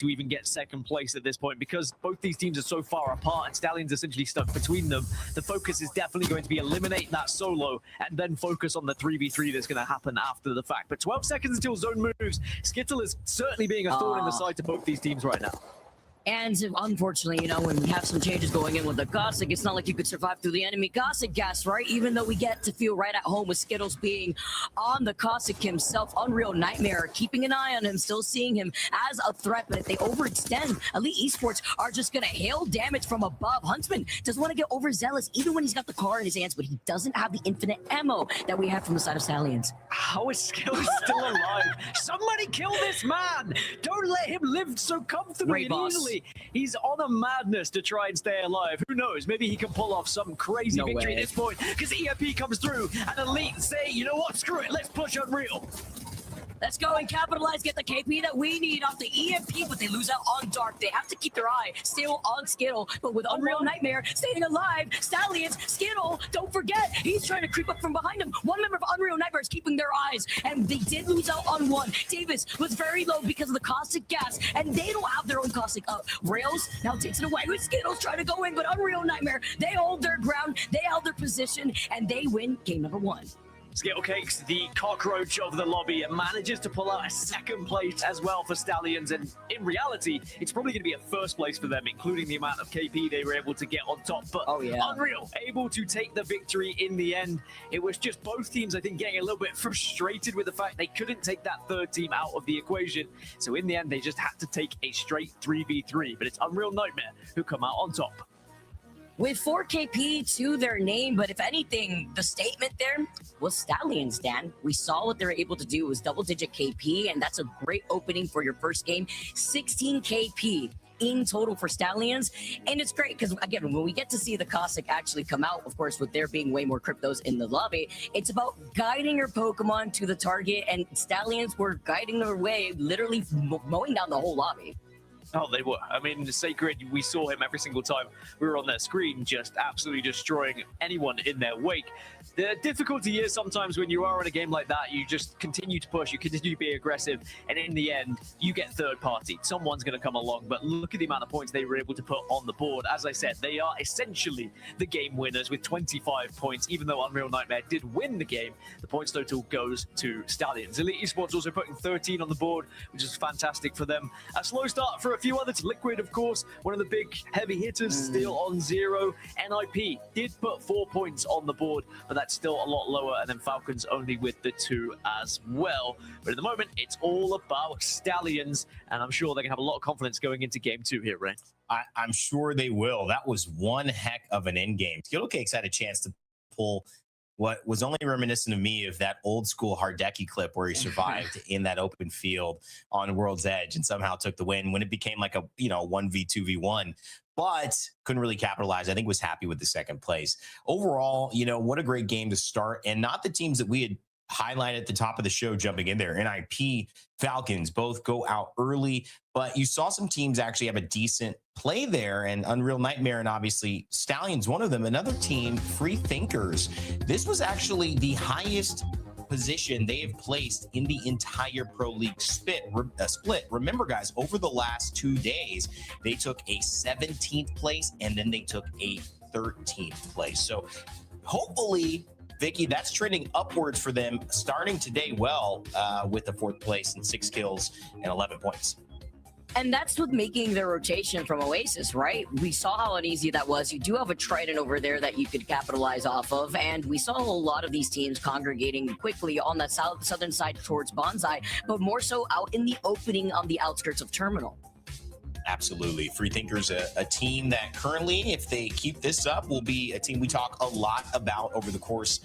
to even get second place at this point, because both these teams are so far apart and Stallions essentially stuck between them. The focus is definitely going to be eliminate that solo and then focus on the 3v3 that's going to happen after the fact. But 12 seconds until zone moves. Skittle is certainly being a thorn in the side to both these teams right now. And unfortunately, you know, when we have some changes going in with the Cossack, it's not like you could survive through the enemy Cossack gas, right? Even though we get to feel right at home with Skittles being on the Cossack himself, Unreal Nightmare, keeping an eye on him, still seeing him as a threat. But if they overextend, Elite Esports are just going to hail damage from above. Huntsman doesn't want to get overzealous, even when he's got the car in his hands, but he doesn't have the infinite ammo that we have from the side of Stallions. How is Skittles still alive? Somebody kill this man! Don't let him live so comfortably and easily. He's on a madness to try and stay alive. Who knows? Maybe he can pull off some crazy victory at this point, because EMP comes through and Elite say, you know what, screw it, let's push Unreal. Let's go and capitalize, get the KP that we need off the EMP, but they lose out on Dark. They have to keep their eye still on Skittle, but with Unreal Nightmare staying alive, Stallions, Skittle, don't forget, he's trying to creep up from behind him. One member of Unreal Nightmare is keeping their eyes, and they did lose out on one. Davis was very low because of the caustic gas, and they don't have their own caustic up. Rails now takes it away with Skittles trying to go in, but Unreal Nightmare, they hold their ground, they held their position, and they win game number 1. Skittle Cakes, the cockroach of the lobby, manages to pull out a second place as well for Stallions, and in reality, it's probably going to be a first place for them, including the amount of KP they were able to get on top. But Unreal able to take the victory in the end. It was just both teams, I think, getting a little bit frustrated with the fact they couldn't take that third team out of the equation. So in the end, they just had to take a straight 3v3, but it's Unreal Nightmare who come out on top. With 4 KP to their name, but if anything, the statement there was Stallions, Dan. We saw what they were able to do. It was double-digit KP, and that's a great opening for your first game. 16 KP in total for Stallions, and it's great because, again, when we get to see the Cossack actually come out, of course, with there being way more cryptos in the lobby, it's about guiding your Pokemon to the target, and Stallions were guiding their way, literally mowing down the whole lobby. Oh, they were. I mean, the Sacred, we saw him every single time we were on their screen, just absolutely destroying anyone in their wake. The difficulty is sometimes when you are in a game like that, you just continue to push, you continue to be aggressive, and in the end, you get third party. Someone's going to come along, but look at the amount of points they were able to put on the board. As I said, they are essentially the game winners with 25 points. Even though Unreal Nightmare did win the game, the points total goes to Stallions. Elite Esports also putting 13 on the board, which is fantastic for them. A slow start for a few others. Liquid, of course, one of the big heavy hitters, still on 0. NIP did put 4 points on the board, but that's still a lot lower, and then Falcons only with the 2 as well. But at the moment, it's all about Stallions, and I'm sure they're going to have a lot of confidence going into game 2 here, Ray. I'm sure they will. That was one heck of an end game. Skittle Cakes had a chance to pull what was only reminiscent of me of that old school Hardeki clip where he survived in that open field on World's Edge and somehow took the win when it became like a 1v2v1, but couldn't really capitalize. I think was happy with the second place. Overall, what a great game to start, and not the teams that we had highlighted at the top of the show jumping in there. NIP, Falcons both go out early, but you saw some teams actually have a decent play there, and Unreal Nightmare and obviously Stallions, one of them. Another team, Free Thinkers. This was actually the highest position they have placed in the entire Pro League split. Remember, guys, over the last 2 days, they took a 17th place and then they took a 13th place. So hopefully, Vicky, that's trending upwards for them starting today well with the 4th place and 6 kills and 11 points. And that's with making the rotation from Oasis, right? We saw how uneasy that was. You do have a Trident over there that you could capitalize off of, and we saw a lot of these teams congregating quickly on that southern side towards Bonsai, but more so out in the opening on the outskirts of Terminal. Absolutely. Free Thinkers, a team that currently, if they keep this up, will be a team we talk a lot about over the course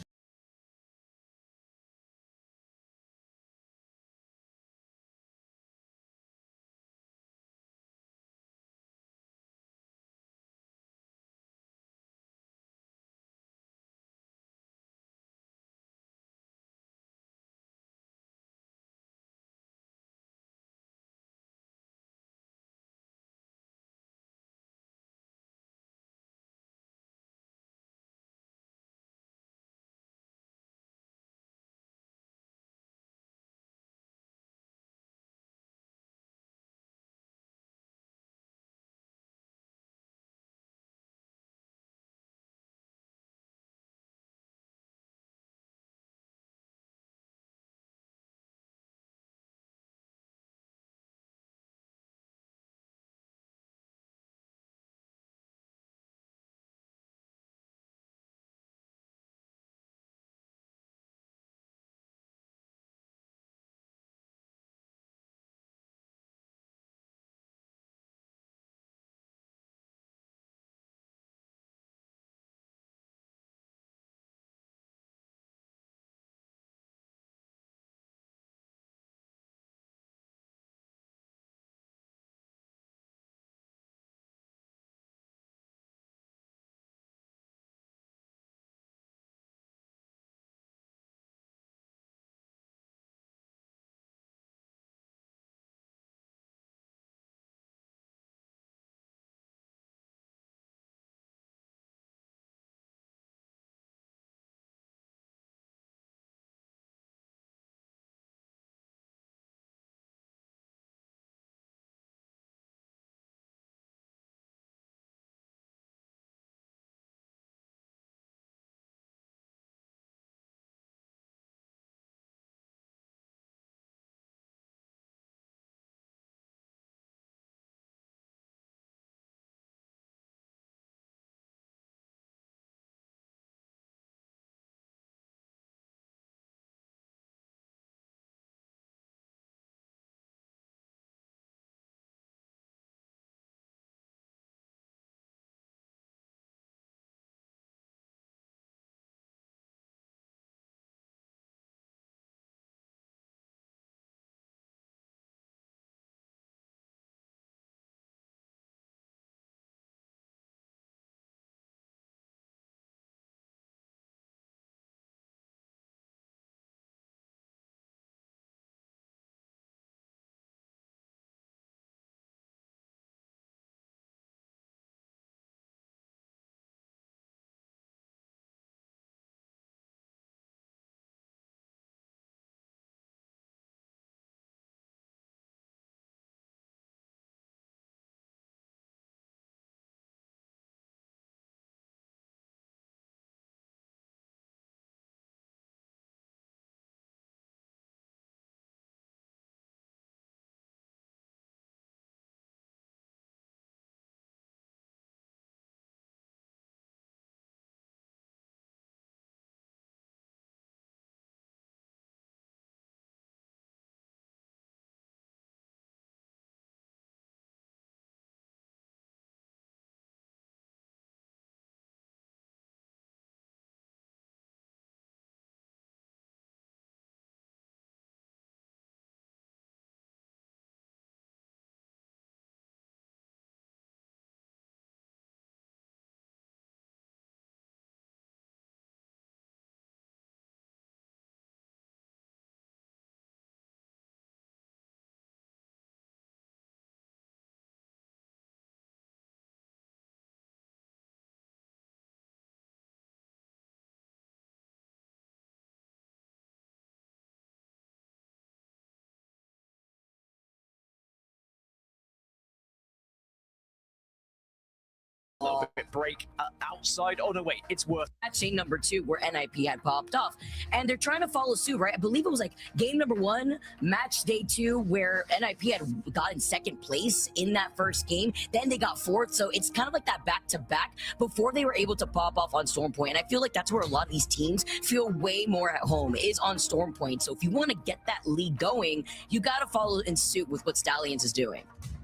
little bit break outside. Oh, no, wait, it's worth. Chain number 2 where NIP had popped off. And they're trying to follow suit, right? I believe it was like game number 1, match day 2, where NIP had gotten second place in that first game. Then they got 4th. So it's kind of like that back-to-back before they were able to pop off on Storm Point. And I feel like that's where a lot of these teams feel way more at home, is on Storm Point. So if you want to get that lead going, you got to follow in suit with what Stallions is doing.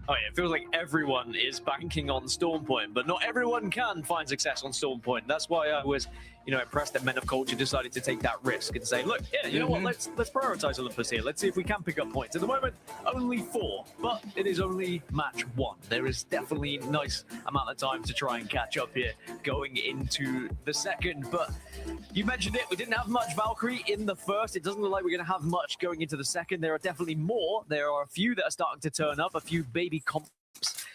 Oh yeah, it feels like everyone is banking on Storm Point, but not everyone can find success on Storm Point. That's why I was, impressed that Men of Culture decided to take that risk and say, look, yeah, you know what, let's prioritize Olympus here. Let's see if we can pick up points. At the moment, only 4, but it is only match 1. There is definitely a nice amount of time to try and catch up here going into the second. But you mentioned it, we didn't have much Valkyrie in the first. It doesn't look like we're going to have much going into the second. There are definitely more. There are a few that are starting to turn up, a few baby comps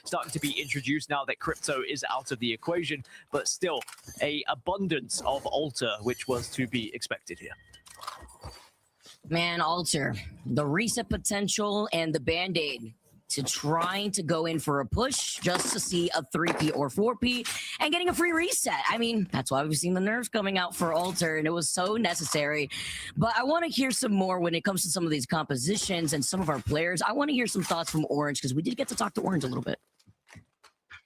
starting to be introduced now that Crypto is out of the equation, but still a abundance of Alter, which was to be expected here. Man, Alter, the reset potential and the band-aid to trying to go in for a push just to see a 3P or 4P and getting a free reset. I mean, that's why we've seen the nerfs coming out for Alter, and it was so necessary. But I want to hear some more when it comes to some of these compositions and some of our players. I want to hear some thoughts from Orange, because we did get to talk to Orange a little bit.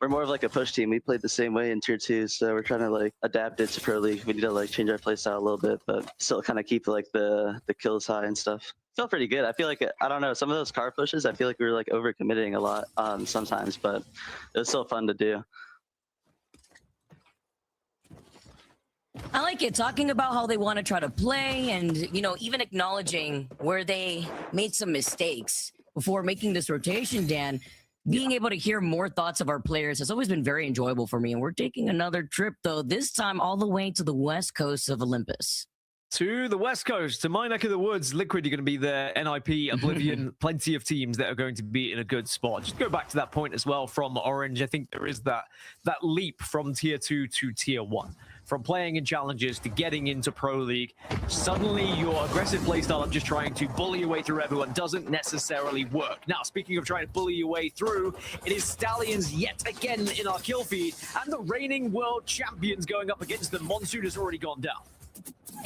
We're more of like a push team. We played the same way in tier 2, so we're trying to like adapt it to Pro League. We need to like change our play style a little bit, but still kind of keep like the kills high and stuff. Feel pretty good. I feel like, I don't know, some of those car pushes, I feel like we were like overcommitting a lot sometimes, but it was still fun to do. I like it, talking about how they want to try to play and, even acknowledging where they made some mistakes before making this rotation, Dan. Being able to hear more thoughts of our players has always been very enjoyable for me. And we're taking another trip, though, this time all the way to the west coast of Olympus. To the West Coast, to my neck of the woods. Liquid, you're going to be there. NIP, Oblivion, plenty of teams that are going to be in a good spot. Just go back to that point as well from Orange. I think there is that leap from tier 2 to tier 1. From playing in challenges to getting into Pro League, suddenly your aggressive playstyle of just trying to bully your way through everyone doesn't necessarily work. Now, speaking of trying to bully your way through, it is Stallions yet again in our kill feed, and the reigning world champions going up against them. Monsoon has already gone down.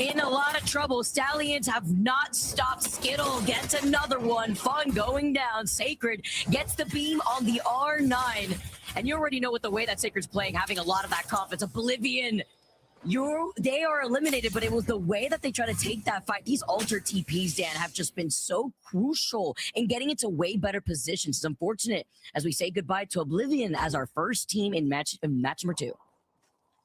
In a lot of trouble. Stallions have not stopped. Skittle gets another one. Fun going down. Sacred gets the beam on the R9. And you already know with the way that Sacred's playing, having a lot of that confidence. Oblivion, they are eliminated, but it was the way that they try to take that fight. These Alter TPs, Dan, have just been so crucial in getting into way better positions. It's unfortunate as we say goodbye to Oblivion as our first team in match number 2.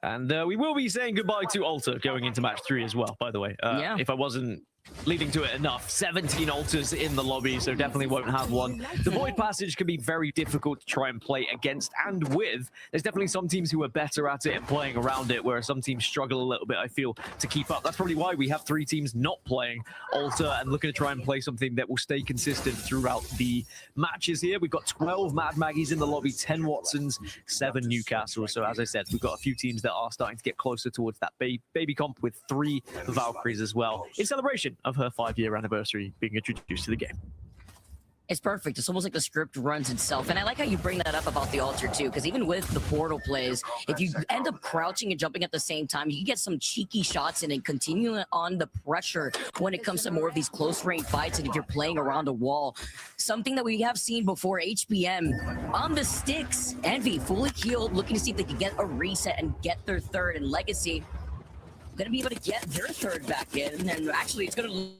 And we will be saying goodbye to Alter going into match 3 as well, by the way. Yeah. If I wasn't leading to it enough, 17 Alters in the lobby, so definitely won't have one. The Void Passage can be very difficult to try and play against and with. There's definitely some teams who are better at it and playing around it, whereas some teams struggle a little bit, I feel, to keep up. That's probably why we have 3 teams not playing Alter and looking to try and play something that will stay consistent throughout the matches here. We've got 12 Mad Maggies in the lobby, 10 Watsons, 7 Newcastle. So as I said, we've got a few teams that are starting to get closer towards that baby comp with 3 Valkyries as well, in celebration of her 5-year anniversary being introduced to the game. It's perfect. It's almost like the script runs itself. And I like how you bring that up about the Alter too, because even with the portal plays, if you end up crouching and jumping at the same time, you can get some cheeky shots in and continue on the pressure when it comes to more of these close range fights. And if you're playing around a wall, something that we have seen before, HBM on the sticks, Envy fully healed, looking to see if they can get a reset and get their third, and Legacy going to be able to get their third back in. And actually, it's going to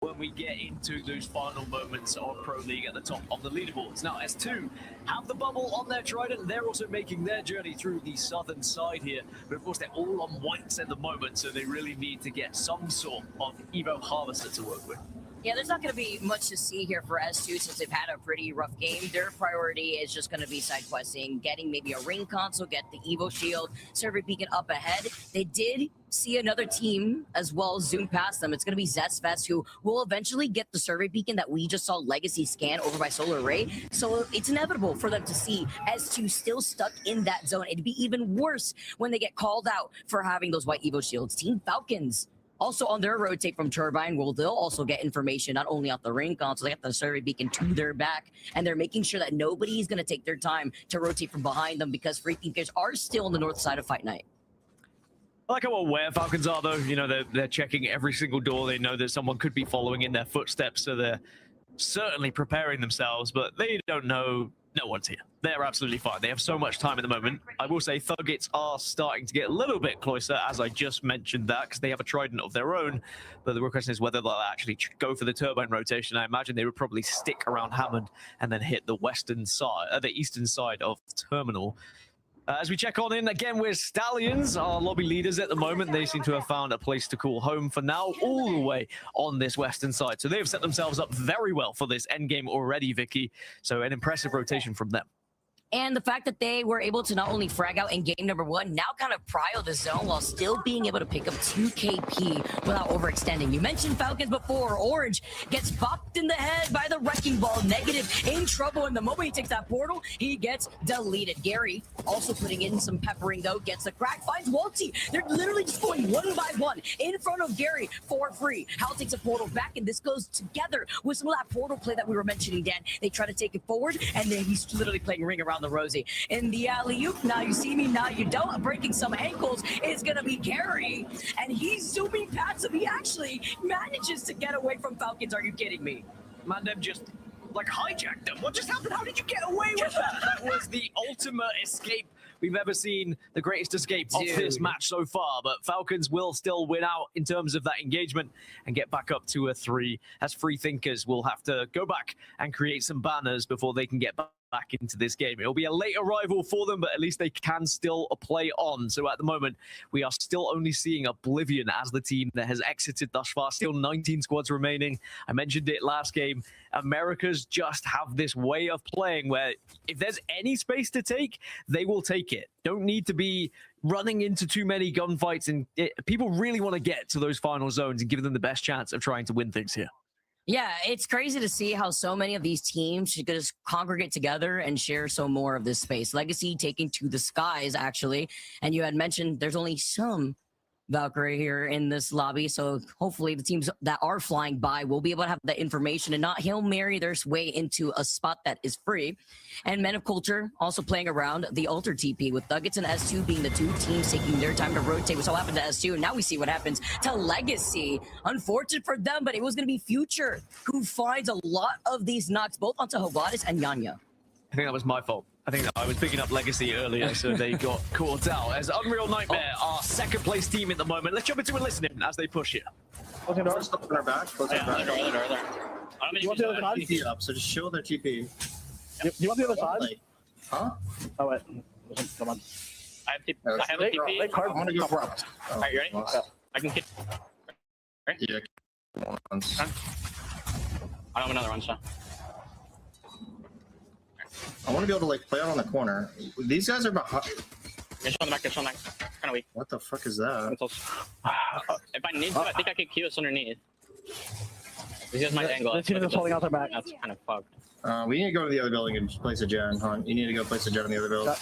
when we get into those final moments of Pro League at the top of the leaderboards. Now, S2 have the bubble on their trident. They're also making their journey through the southern side here. But of course, they're all on whites at the moment, so they really need to get some sort of Evo Harvester to work with. Yeah, there's not going to be much to see here for S2 since they've had a pretty rough game. Their priority is just going to be side questing, getting maybe a ring console, get the Evo shield, server beacon up ahead. They did see another team as well zoom past them. It's going to be Zestfest, who will eventually get the survey beacon that we just saw Legacy scan over by Solar Ray. So it's inevitable for them to see S2 still stuck in that zone. It'd be even worse when they get called out for having those white Evo shields. Team Falcons also on their rotate from Turbine, well, they'll also get information not only off the ring console, they got the survey beacon to their back, and they're making sure that nobody's going to take their time to rotate from behind them because Free Thinkers are still on the north side of Fight Night. I like how aware Falcons are, though. You know, they're checking every single door. They know that someone could be following in their footsteps, so they're certainly preparing themselves, but they don't know no one's here. They're absolutely fine. They have so much time at the moment. I will say Thuggets are starting to get a little bit closer, as I just mentioned that, because they have a trident of their own. But the real question is whether they'll actually go for the turbine rotation. I imagine they would probably stick around Hammond and then hit the western side, the eastern side of Terminal. As we check on in again with Stallions, our lobby leaders at the moment, they seem to have found a place to call home for now, all the way on this western side. So they've set themselves up very well for this endgame already, Vicky. So an impressive rotation from them. And the fact that they were able to not only frag out in game number 1, now kind of prio the zone while still being able to pick up 2 KP without overextending. You mentioned Falcons before. Orange gets bopped in the head by the Wrecking Ball. Negative in trouble, and the moment he takes that portal, he gets deleted. Gary also putting in some peppering, though, gets the crack, finds Walty. They're literally just going one by one in front of Gary for free. Hal takes a portal back, and this goes together with some of that portal play that we were mentioning, Dan. They try to take it forward, and then he's literally playing ring around the Rosie. In the alley-oop, now you see me, now you don't. Breaking some ankles is going to be Gary, and he's zooming past him. He actually manages to get away from Falcons. Are you kidding me? Man, them just like hijacked them. What just happened? How did you get away with that? That was the ultimate escape we've ever seen, the greatest escape of this match so far. But Falcons will still win out in terms of that engagement and get back up to a 3, as Free Thinkers will have to go back and create some banners before they can get back into this game. It'll be a late arrival for them, but at least they can still play on. So at the moment, we are still only seeing Oblivion as the team that has exited thus far. Still 19 squads remaining. I mentioned it last game. Americas just have this way of playing where if there's any space to take, they will take it. Don't need to be running into too many gunfights, and people really want to get to those final zones and give them the best chance of trying to win things here. Yeah, it's crazy to see how so many of these teams should just congregate together and share some more of this space. Legacy taking to the skies, actually. And you had mentioned there's only some Valkyrie here in this lobby, so hopefully the teams that are flying by will be able to have that information and not Hail Mary their way into a spot that is free. And Men of Culture also playing around the Alter TP, with Thuggets and S2 being the 2 teams taking their time to rotate. We saw what happened to S2, and now we see what happens to Legacy. Unfortunate for them, but it was going to be Future who finds a lot of these knocks, both onto Havadas and Yanya. I think that was my fault. I think that I was picking up Legacy earlier, so they got caught out. As Unreal Nightmare, our second place team at the moment. Let's jump into it listening as they push here. Close our back. Close our back. You want the other side? TP up, so just shield their TP. You want the other side? Huh? Oh, wait. Come on. I have a TP. I want to go front. Alright, you ready? Oh, I can hit. Right? yeah. Once. I don't have another one, so. I want to be able to like play out on the corner. These guys are behind. Get on the back, get on the back. Kind of weak. What the fuck is that? If I need to, I think I could Q us underneath. This is my angle. The team is holding out their back. That's kind of fucked. We need to go to the other building and place a gen, Hunt. You need to go place a gen in the other building.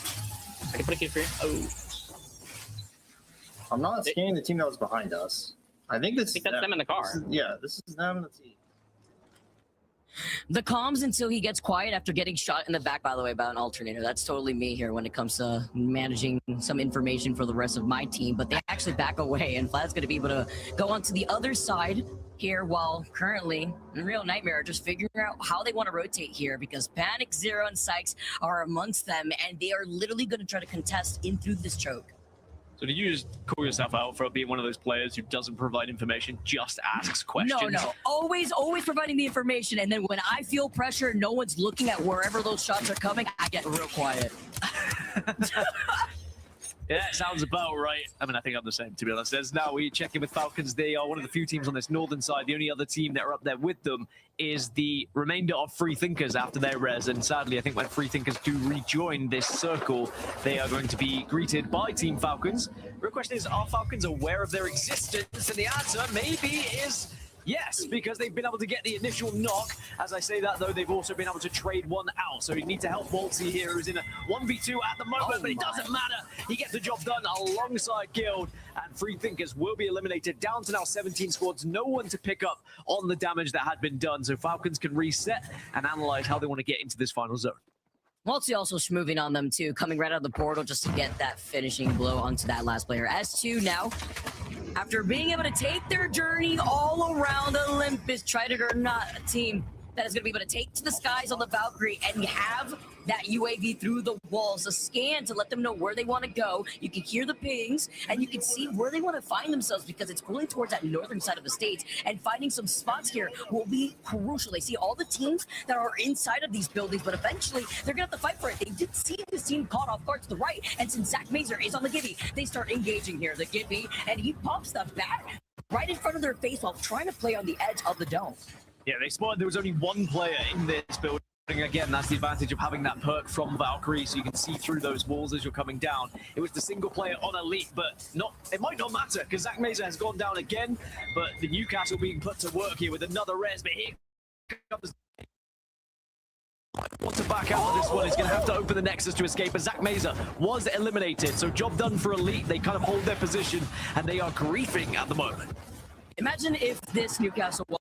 I can put a Q for you. Oh. I'm not scanning the team that was behind us. I think that's them in the car. This is them. Let's see. The comms until he gets quiet after getting shot in the back, by the way, by an alternator. That's totally me here when it comes to managing some information for the rest of my team. But they actually back away, and Vlad's going to be able to go on to the other side here, while currently Unreal Nightmare are just figuring out how they want to rotate here, because Panic, Zero, and Sykes are amongst them, and they are literally going to try to contest in through this choke. So do you just call yourself out for being one of those players who doesn't provide information, just asks questions? No. Always providing the information. And then when I feel pressure, no one's looking at wherever those shots are coming, I get real quiet. Yeah, sounds about right. I mean, I think I'm the same, to be honest. As now we check in with Falcons, they are one of the few teams on this northern side. The only other team that are up there with them is the remainder of Free Thinkers after their res. And sadly, I think when Free Thinkers do rejoin this circle, they are going to be greeted by Team Falcons. Real question is, are Falcons aware of their existence? And the answer maybe is yes, because they've been able to get the initial knock. As I say that, though, they've also been able to trade one out. So you need to help Waltzy here, who's in a 1v2 at the moment, but it doesn't matter. He gets the job done alongside Guild, and Free Thinkers will be eliminated. Down to now 17 squads, no one to pick up on the damage that had been done. So Falcons can reset and analyze how they want to get into this final zone. Waltzy also moving on them too, coming right out of the portal just to get that finishing blow onto that last player. S2 now, after being able to take their journey all around Olympus, tried it or not, a team that is going to be able to take to the skies on the Valkyrie and have that UAV through the walls, a scan to let them know where they want to go. You can hear the pings, and you can see where they want to find themselves because it's pulling towards that northern side of the states, and finding some spots here will be crucial. They see all the teams that are inside of these buildings, but eventually they're going to have to fight for it. They did see this team caught off guard to the right, and since Zach Mazer is on the Gibby, they start engaging here. The Gibby, and he pops the bat right in front of their face while trying to play on the edge of the dome. Yeah, they spotted there was only one player in this building. Again, that's the advantage of having that perk from Valkyrie, so you can see through those walls as you're coming down. It was the single player on Elite, but it might not matter, because Zach Mazer has gone down again, but the Newcastle being put to work here with another res, but here comes... Want to back out of this one. He's going to have to open the Nexus to escape, but Zach Mazer was eliminated, so job done for Elite. They kind of hold their position, and they are griefing at the moment. Imagine if this Newcastle was...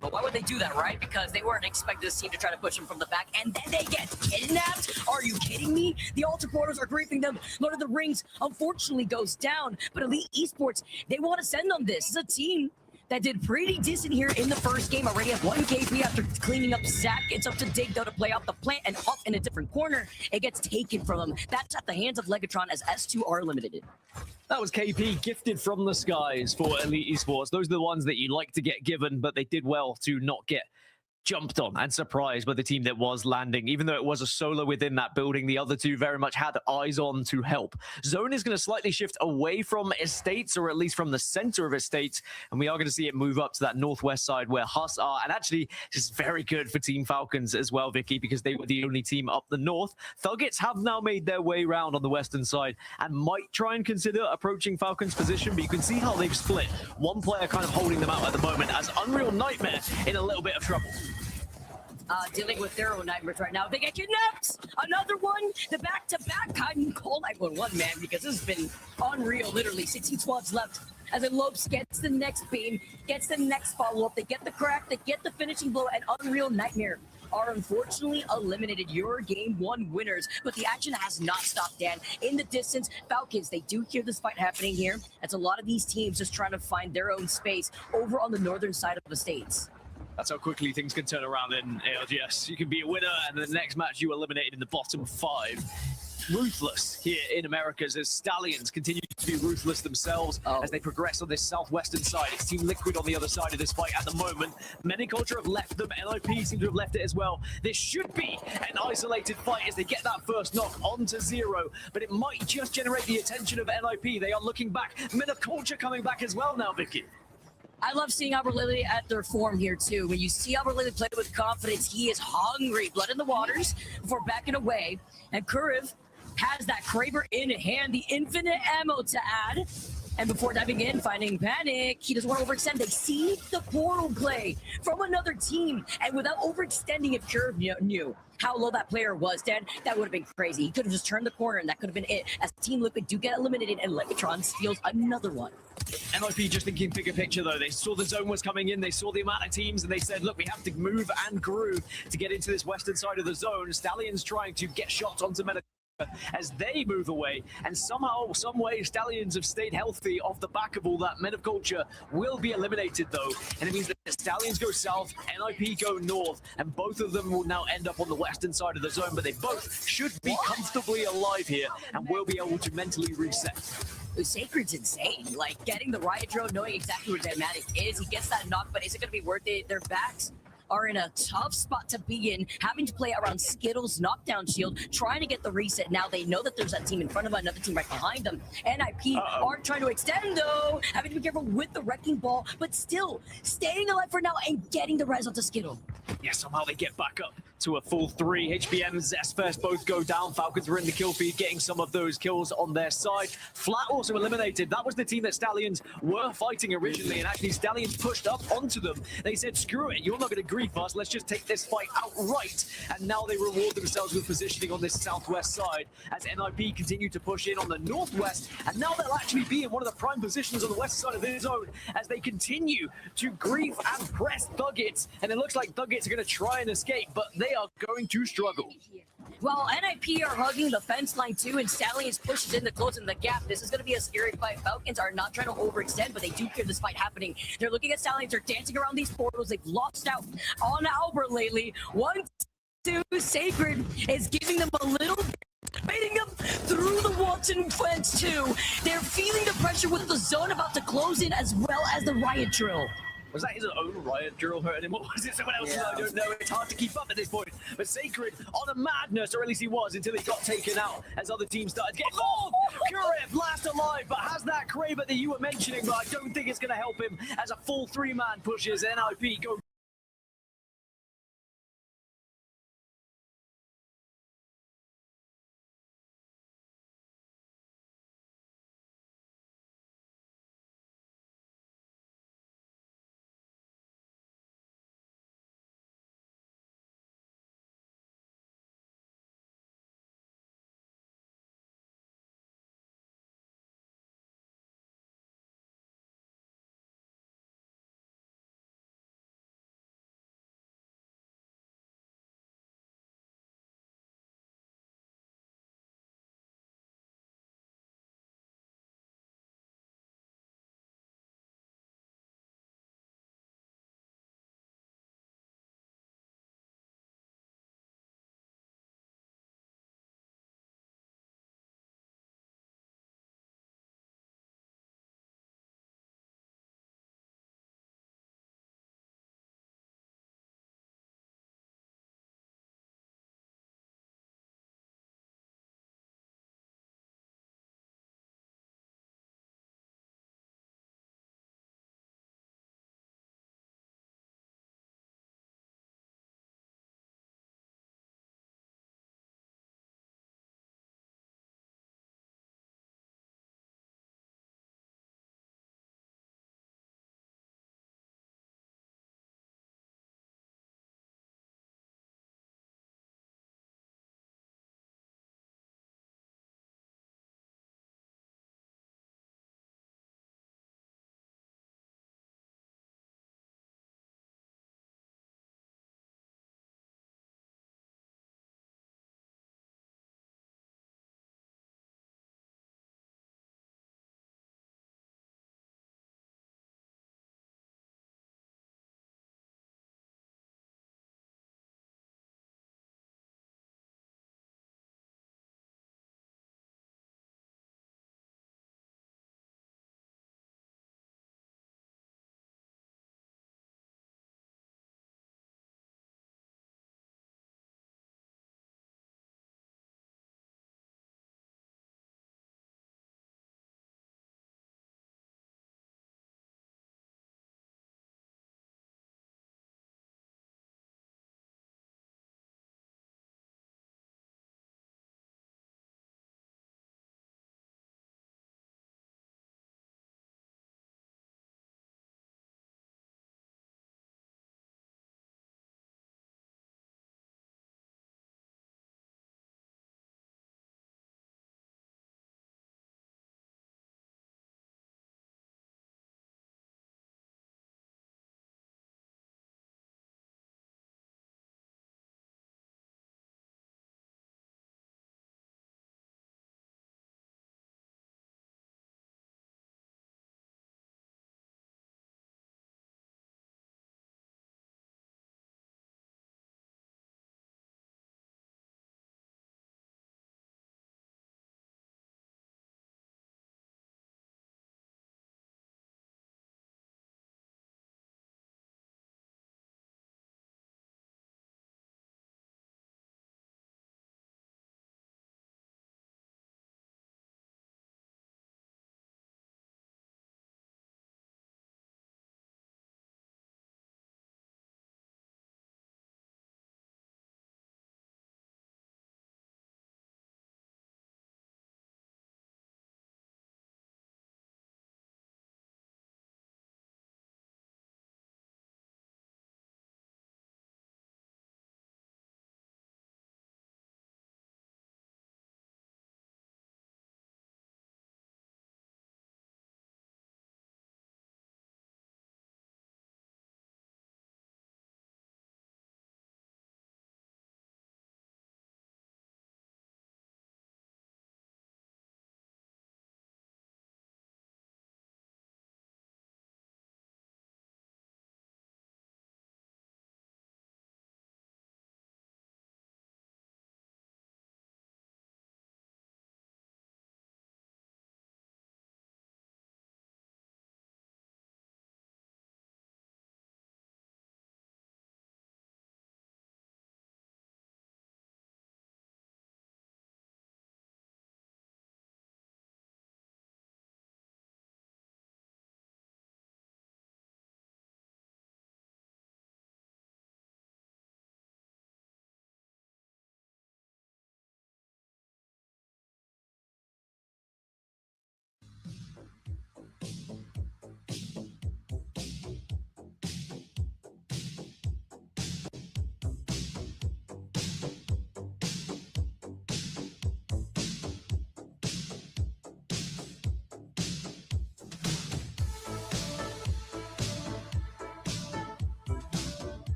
But why would they do that, right? Because they weren't expecting this team to try to push them from the back, and then they get kidnapped? Are you kidding me? The Altar Portals are griefing them. Lord of the Rings, unfortunately, goes down. But Elite Esports, they want to send them this. It's a team that did pretty decent here in the first game. Already have 1 KP after cleaning up Zach. It's up to Dig, though, to play off the plant, and up in a different corner, it gets taken from them. That's at the hands of Legatron as S2 are eliminated. That was KP, gifted from the skies for Elite Esports. Those are the ones that you like to get given, but they did well to not get jumped on and surprised by the team that was landing. Even though it was a solo within that building, the other two very much had eyes on to help. Zone is going to slightly shift away from Estates, or at least from the center of Estates, and we are going to see it move up to that northwest side where Huss are. And actually, this is very good for Team Falcons as well, Vicky, because they were the only team up the north. Thuggets have now made their way around on the western side and might try and consider approaching Falcons' position, but you can see how they've split. One player kind of holding them out at the moment as Unreal Nightmare in a little bit of trouble. Dealing with their own nightmares right now. They get kidnapped! Another one! The back-to-back Cotton call 911, man, because this has been unreal, literally. 16 squads left as Lopes gets the next beam, gets the next follow-up. They get the crack, they get the finishing blow, and Unreal Nightmare are unfortunately eliminated. Your game 1 winners, but the action has not stopped, Dan. In the distance, Falcons, they do hear this fight happening here. That's a lot of these teams just trying to find their own space over on the northern side of the states. That's how quickly things can turn around in ALGS. You can be a winner, and then the next match you eliminated in the bottom 5. Ruthless here in Americas as Stallions continue to be ruthless themselves as they progress on this southwestern side. It's Team Liquid on the other side of this fight at the moment. Many-Culture have left them. NIP seem to have left it as well. This should be an isolated fight as they get that first knock onto 0, but it might just generate the attention of NIP. They are looking back. Many-Culture coming back as well now, Vicky. I love seeing Albert Lilly at their form here, too. When you see Albert Lilly play with confidence, he is hungry. Blood in the waters before backing away. And Kuriv has that Kraber in hand, the infinite ammo to add. And before diving in, finding Panic, he doesn't want to overextend. They see the portal play from another team. And without overextending, if Kuriv knew how low that player was, Dan, that would have been crazy. He could have just turned the corner, and that could have been it. As Team Liquid do get eliminated, and Legatron steals another one. NIP just thinking bigger picture, though. They saw the zone was coming in. They saw the amount of teams, and they said, look, we have to move and groove to get into this western side of the zone. Stallions trying to get shots onto Meta as they move away, and somehow, some way, Stallions have stayed healthy off the back of all that. Men of Culture will be eliminated, though, and it means that Stallions go south, NIP go north, and both of them will now end up on the western side of the zone, but they both should be comfortably alive here and will be able to mentally reset. Sacred's insane. Like, getting the riot drone, knowing exactly where Dynamic is. He gets that knock, but is it going to be worth it? Their backs are in a tough spot to be in, having to play around Skittles' knockdown shield, trying to get the reset. Now they know that there's a team in front of them, another team right behind them. NIP are trying to extend, though, having to be careful with the Wrecking Ball, but still staying alive for now and getting the res onto Skittle. Yeah, somehow they get back up to a full 3. HBM, Zest first both go down. Falcons were in the kill feed, getting some of those kills on their side. Flat also eliminated. That was the team that Stallions were fighting originally, and actually Stallions pushed up onto them. They said, screw it, you're not going to grief us. Let's just take this fight outright. And now they reward themselves with positioning on this southwest side as NIP continue to push in on the northwest. And now they'll actually be in one of the prime positions on the west side of this zone as they continue to grief and press Thuggets. And it looks like Thuggets are going to try and escape, but they are going to struggle. While NIP are hugging the fence line too, and Stallions pushes in to close in the gap. This is going to be a scary fight. Falcons are not trying to overextend, but they do fear this fight happening. They're looking at Stallions. They're dancing around these portals. They've lost out on Albert lately. 1-2, Sacred is giving them a little baiting them through the Watson fence too. They're feeling the pressure with the zone about to close in, as well as the riot drill. Was that his own riot drill hurting him, or was it someone else's? I don't know. It's hard to keep up at this point. But Sacred on a madness, or at least he was, until he got taken out as other teams started getting involved. Kurev last alive, but has that Kraber that you were mentioning, but I don't think it's going to help him as a full 3-man pushes. NIP go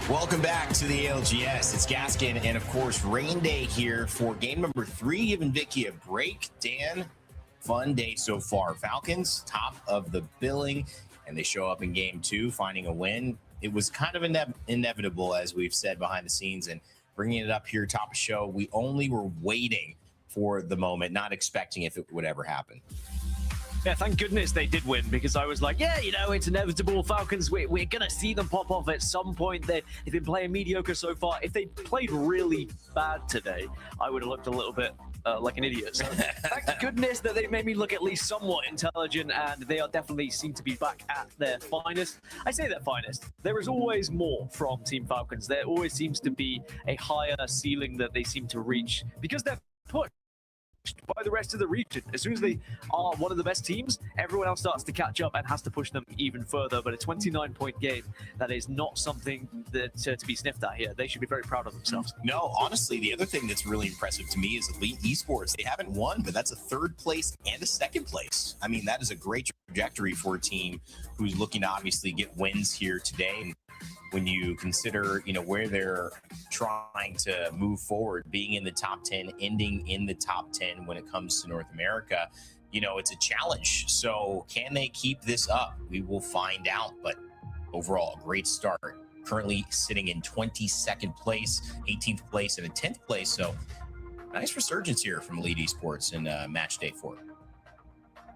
Welcome back to the ALGS. It's Gaskin and, of course, Rain Day here for game number 3, giving Vicky a break. Dan, fun day so far. Falcons, top of the billing, and they show up in game 2, finding a win. It was kind of inevitable, as we've said behind the scenes, and bringing it up here top of show, we only were waiting for the moment, not expecting if it would ever happen. Yeah, thank goodness they did win, because I was like, yeah, you know, it's inevitable. Falcons, we're going to see them pop off at some point. They've been playing mediocre so far. If they played really bad today, I would have looked a little bit like an idiot. So thank goodness that they made me look at least somewhat intelligent, and they are definitely seem to be back at their finest. I say their finest. There is always more from Team Falcons. There always seems to be a higher ceiling that they seem to reach, because they're pushed by the rest of the region. As soon as they are one of the best teams, everyone else starts to catch up and has to push them even further. But a 29-point game, that is not something that to be sniffed at here. They should be very proud of themselves. No, honestly, the other thing that's really impressive to me is Elite Esports. They haven't won, but that's a 3rd place and a 2nd place. I mean, that is a great trajectory for a team who's looking to obviously get wins here today. And when you consider, you know, where they're trying to move forward, being in the top 10, ending in the top 10 when it comes to North America, you know, it's a challenge. So can they keep this up? We will find out. But overall, a great start. Currently sitting in 22nd place, 18th place, and a 10th place. So nice resurgence here from Elite Esports in match day 4.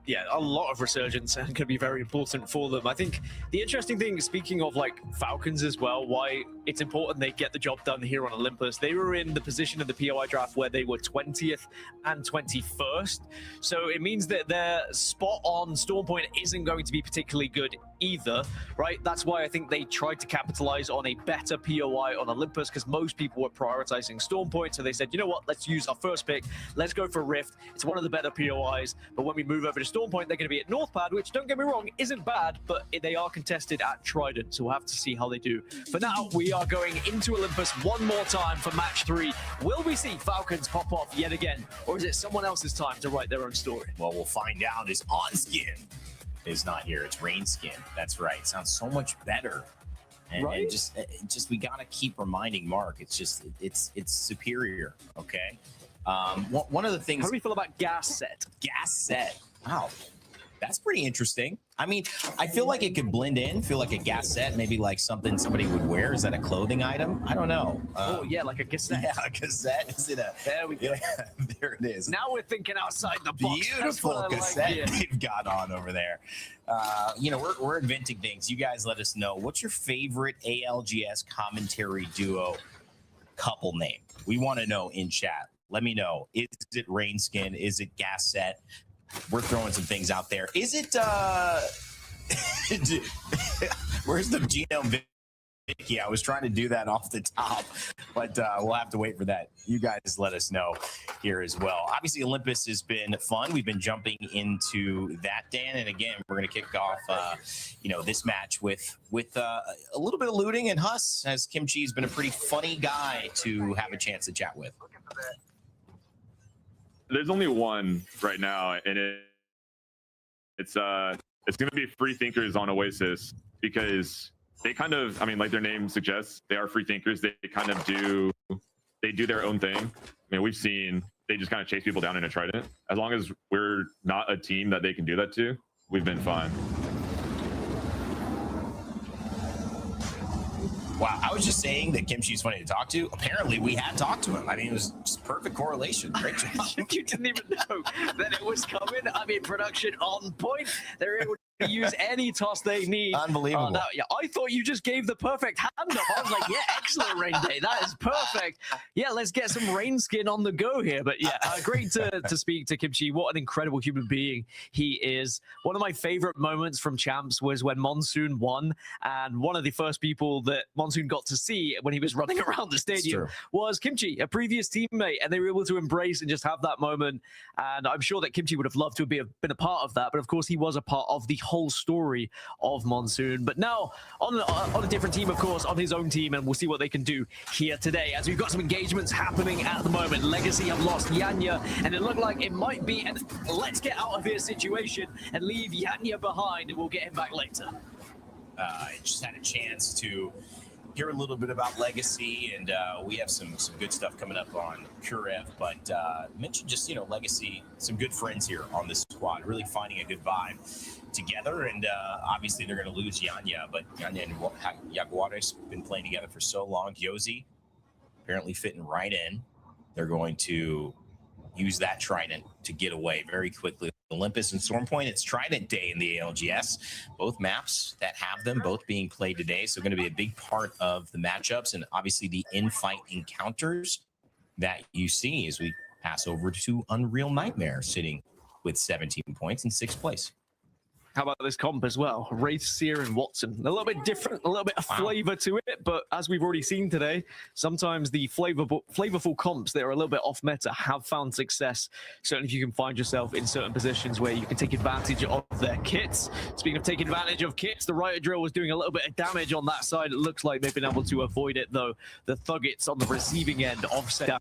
Yeah, a lot of resurgence and can be very important for them. I think the interesting thing, speaking of like Falcons as well, why it's important they get the job done here on Olympus. They were in the position of the POI draft where they were 20th and 21st. So it means that their spot on Storm Point isn't going to be particularly good either, right? That's why I think they tried to capitalize on a better POI on Olympus, because most people were prioritizing Storm Point. So they said, you know what, let's use our first pick. Let's go for Rift. It's one of the better POIs. But when we move over to Storm Point, they're going to be at Northpad, which, don't get me wrong, isn't bad, but they are contested at Trident. So we'll have to see how they do. For now, we are going into Olympus one more time for match 3. Will we see Falcons pop off yet again? Or is it someone else's time to write their own story? Well, we'll find out. Is OnSkin is not here. It's Rainskin. That's right. Sounds so much better. And, Right? and just we gotta keep reminding Mark. It's just it's superior. Okay. One of the things. How do we feel about Gas Set? Gas Set. Wow, that's pretty interesting. I mean, I feel like it could blend in. Feel like a gas set, maybe like something somebody would wear. Is that a clothing item? I don't know. Oh yeah, like a cassette. Yeah, a cassette. Is it a? There we go. Yeah, there it is. Now we're thinking outside the box. That's what Beautiful I like cassette here. they've got on over there. You know, we're inventing things. You guys let us know. What's your favorite ALGS commentary duo couple name? We want to know in chat. Let me know. Is it Rainskin? Is it Gas Set? We're throwing some things out there. Is it where's the genome Vicky? I was trying to do that off the top, but we'll have to wait for that. You guys let us know here as well. Obviously, Olympus has been fun. We've been jumping into that, Dan, and again, we're going to kick off, you know, this match with a little bit of looting and Huss, as Kimchi has been a pretty funny guy to have a chance to chat with. There's only one right now, and it's going to be free thinkers on Oasis, because they kind of, I mean, like their name suggests, they are free thinkers. They kind of do their own thing. I mean, we've seen they just kind of chase people down in a Trident. As long as we're not a team that they can do that to, we've been fine. Wow, I was just saying that Kimchi's funny to talk to. Apparently, we had talked to him. I mean, it was just perfect correlation. Great job. You didn't even know that it was coming. I mean, production on point. They're able to use any toss they need. Unbelievable. Yeah, I thought you just gave the perfect hand up. I was like, yeah, excellent, Rain Day. That is perfect. Yeah, let's get some Rain Skin on the go here. But yeah, great to speak to Kimchi. What an incredible human being he is. One of my favorite moments from Champs was when Monsoon won. And one of the first people that Monsoon got to see when he was running around the stadium was Kimchi, a previous teammate. And they were able to embrace and just have that moment. And I'm sure that Kimchi would have loved to have been a part of that. But of course, he was a part of the whole story of Monsoon. But now on a different team, of course, on his own team, and we'll see what they can do here today, as we've got some engagements happening at the moment. Legacy have lost Yanya, and it looked like it might be an let's get out of here situation and leave Yanya behind, and we'll get him back later. I just had a chance to hear a little bit about Legacy, and we have some good stuff coming up on Kurev. But mention just, Legacy, some good friends here on this squad, really finding a good vibe together. And obviously they're going to lose Yanya, but Yanya and Jaguares been playing together for so long. Yosi apparently fitting right in. They're going to use that Trident to get away very quickly. Olympus and Stormpoint, it's Trident Day in the ALGS. Both maps that have them, both being played today. So going to be a big part of the matchups and obviously the in-fight encounters that you see as we pass over to Unreal Nightmare, sitting with 17 points in 6th place. How about this comp as well? Wraith, Seer, and Watson. A little bit different, a little bit of flavor to it, but as we've already seen today, sometimes the flavorful comps that are a little bit off meta have found success. Certainly if you can find yourself in certain positions where you can take advantage of their kits. Speaking of taking advantage of kits, the Riot Drill was doing a little bit of damage on that side. It looks like they've been able to avoid it, though. The Thuggets on the receiving end offset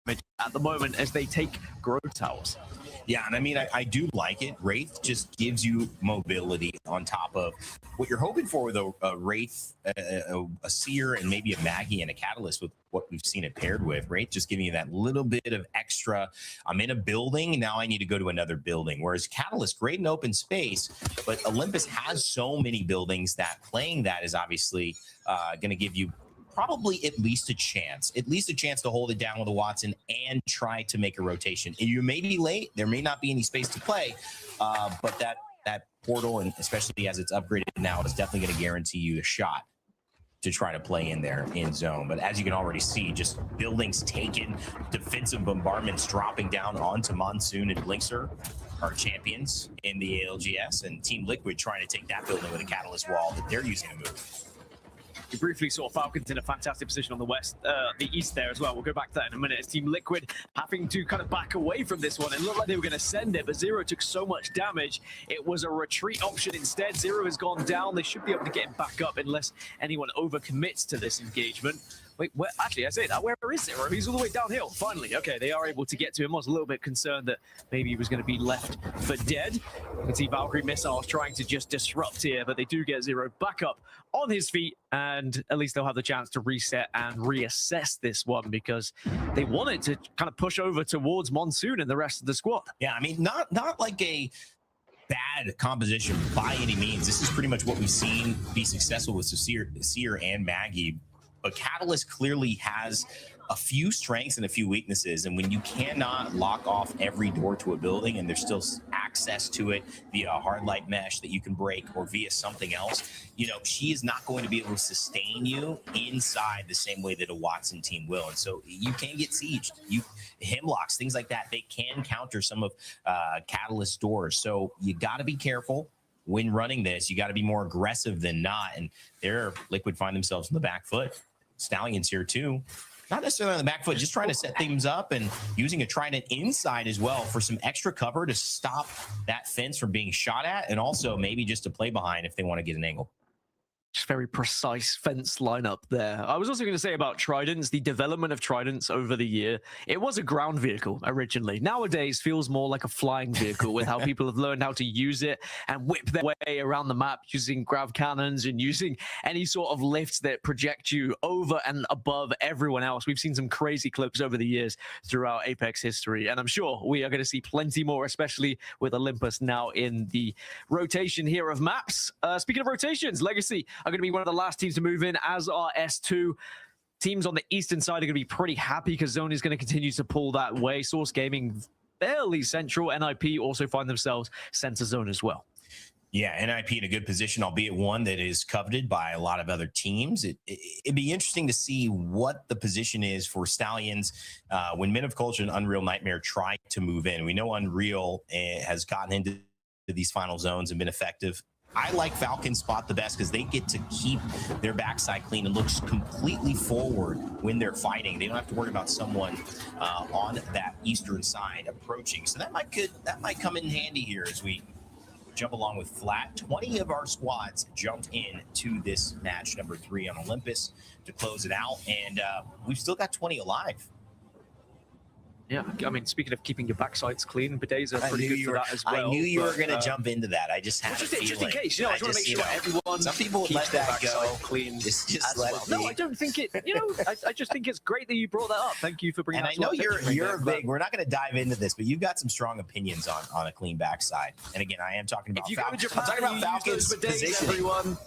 damage at the moment as they take Grove Towers. Yeah, and I mean, I do like it. Wraith just gives you mobility on top of what you're hoping for with a Wraith, a Seer, and maybe a Maggie and a Catalyst with what we've seen it paired with. Wraith just giving you that little bit of extra, I'm in a building, now I need to go to another building. Whereas Catalyst, great in open space, but Olympus has so many buildings that playing that is obviously going to give you probably at least a chance to hold it down with a Watson and try to make a rotation. You may be late, there may not be any space to play, but that portal, and especially as it's upgraded now, is definitely going to guarantee you a shot to try to play in there in zone. But as you can already see, just buildings taken, defensive bombardments dropping down onto Monsoon and Blinkster, our champions in the ALGS, and Team Liquid trying to take that building with a Catalyst wall that they're using to move. We briefly saw Falcons in a fantastic position on the east there as well. We'll go back to that in a minute. It's Team Liquid having to kind of back away from this one. It looked like they were going to send it, but Zero took so much damage. It was a retreat option instead. Zero has gone down. They should be able to get him back up unless anyone overcommits to this engagement. Wait, where, actually, I say that. Where is Zero? He's all the way downhill. Finally, okay, they are able to get to him. I was a little bit concerned that maybe he was going to be left for dead. You can see Valkyrie missiles trying to just disrupt here, but they do get Zero back up on his feet, and at least they'll have the chance to reset and reassess this one because they wanted to kind of push over towards Monsoon and the rest of the squad. Yeah, I mean, not like a bad composition by any means. This is pretty much what we've seen be successful with Seer and Maggie. But Catalyst clearly has a few strengths and a few weaknesses, and when you cannot lock off every door to a building and there's still access to it via a hard light mesh that you can break or via something else, she is not going to be able to sustain you inside the same way that a Watson team will. And so you can get sieged. Hemlocks, things like that, they can counter some of Catalyst doors. So you got to be careful when running this. You got to be more aggressive than not, and their Liquid find themselves on the back foot. Stallions here too, not necessarily on the back foot, just trying to set things up and using a Trident inside as well for some extra cover to stop that fence from being shot at, and also maybe just to play behind if they want to get an angle. Just very precise fence lineup there. I was also going to say about Tridents, the development of Tridents over the year. It was a ground vehicle originally. Nowadays feels more like a flying vehicle with how people have learned how to use it and whip their way around the map using grav cannons and using any sort of lifts that project you over and above everyone else. We've seen some crazy clips over the years throughout Apex history, and I'm sure we are going to see plenty more, especially with Olympus now in the rotation here of maps. Speaking of rotations, Legacy are going to be one of the last teams to move in, as are S2. Teams on the eastern side are going to be pretty happy because Zone is going to continue to pull that way. Source Gaming fairly central. NIP also find themselves center zone as well. Yeah, NIP in a good position, albeit one that is coveted by a lot of other teams. It'd be interesting to see what the position is for Stallions when Men of Culture and Unreal Nightmare try to move in. We know Unreal has gotten into these final zones and been effective. I like Falcon's spot the best because they get to keep their backside clean and looks completely forward when they're fighting. They don't have to worry about someone on that eastern side approaching. So that might come in handy here as we jump along with Flat. 20 of our squads jumped in to this match number 3 on Olympus to close it out, and we've still got 20 alive. Yeah, I mean, speaking of keeping your backsides clean, bidets are pretty good for that as well. I knew you were but, going to jump into that. I just had well, a just in feeling. case, I just want to make sure everyone some people would keeps let their that go. backside clean. Just as let well. it be. No, I don't think it. I just think it's great that you brought that up. Thank you for bringing. And that I know to our attention, you're Rainer, big. We're not going to dive into this, but you've got some strong opinions on a clean backside. And again, I am talking about. If you go to I'm Japan, talking about you Falcons use those bidets, positioning. everyone.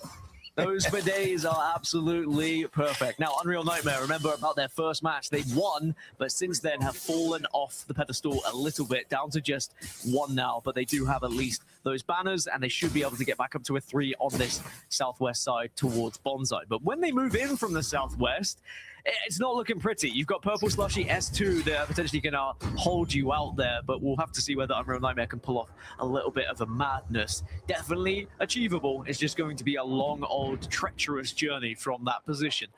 Those bidets are absolutely perfect. Now, Unreal Nightmare, remember about their first match, they won, but since then have fallen off the pedestal a little bit, down to just 1 now. But they do have at least those banners, and they should be able to get back up to a 3 on this southwest side towards Bonsai. But when they move in from the southwest, it's not looking pretty. You've got Purple Slushy S2 that potentially going to hold you out there, but we'll have to see whether Unreal Nightmare can pull off a little bit of a madness. Definitely achievable. It's just going to be a long, old, treacherous journey from that position.